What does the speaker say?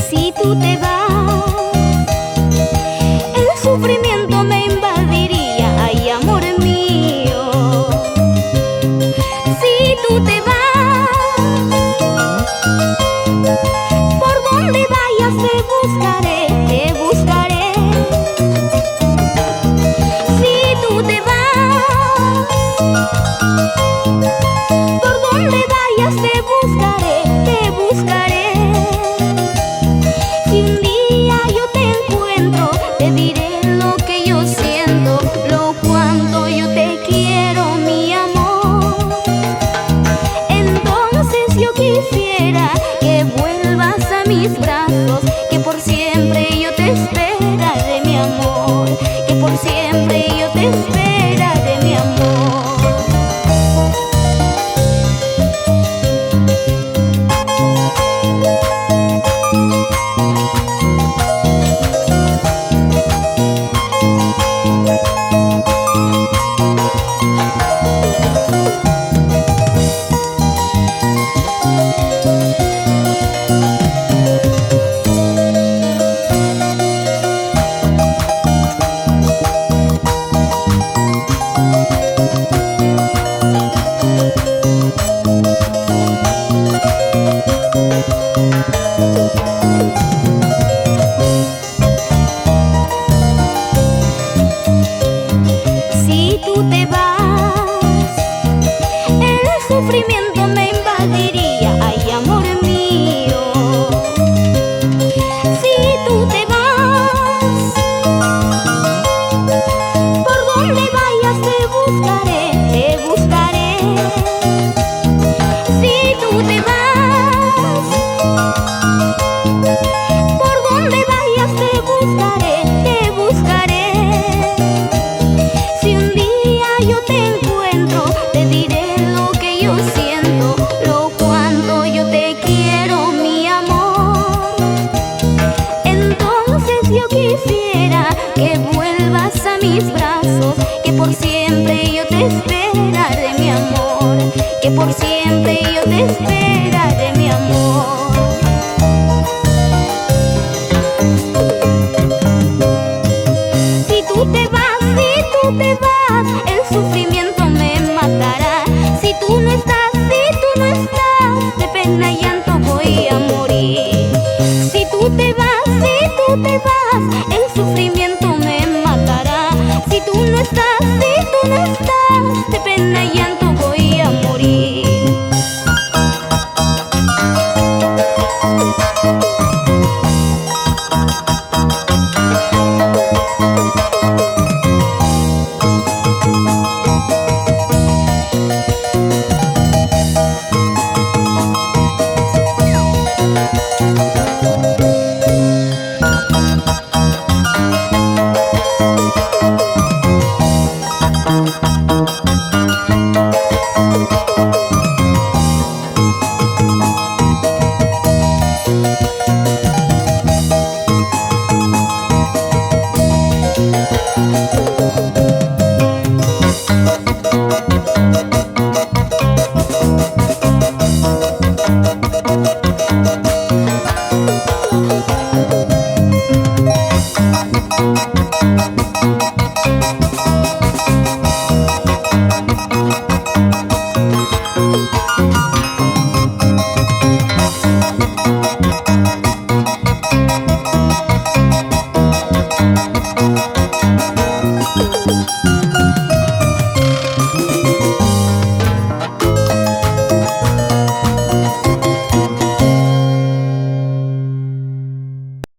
Si tú te vas, el sufrimiento me invadiría, ay amor mío. Si tú te vas, por donde vayas te buscaré, te buscaré. Si tú te vas, por donde vayas te buscaré, te buscaré. Si un día yo te encuentro, te diré lo que yo siento, lo cuanto yo te quiero, mi amor. Entonces yo quisiera que vuelvas a mis brazos, que por siempre yo te esperaré, mi amor, que por siempre yo te esperaré, mi amor. Si tú te vas, el sufrimiento me invadiría, ay amor mío. Si tú te vas, por donde vayas te buscaré, te buscaré. Si tú te vas, por donde vayas te buscaré, te buscaré. Si un día yo te encuentro, te diré lo que yo siento, lo cuanto yo te quiero, mi amor. Entonces yo quisiera que vuelvas a mis brazos, que por siempre yo te esperaré, mi amor, que por siempre yo te esperaré, mi amor. Si tú te vas, el sufrimiento me matará. Si tú no estás, de pena y llanto voy a morir. Si tú te vas, el sufrimiento me matará. Si tú no estás, de pena y llanto voy a morir.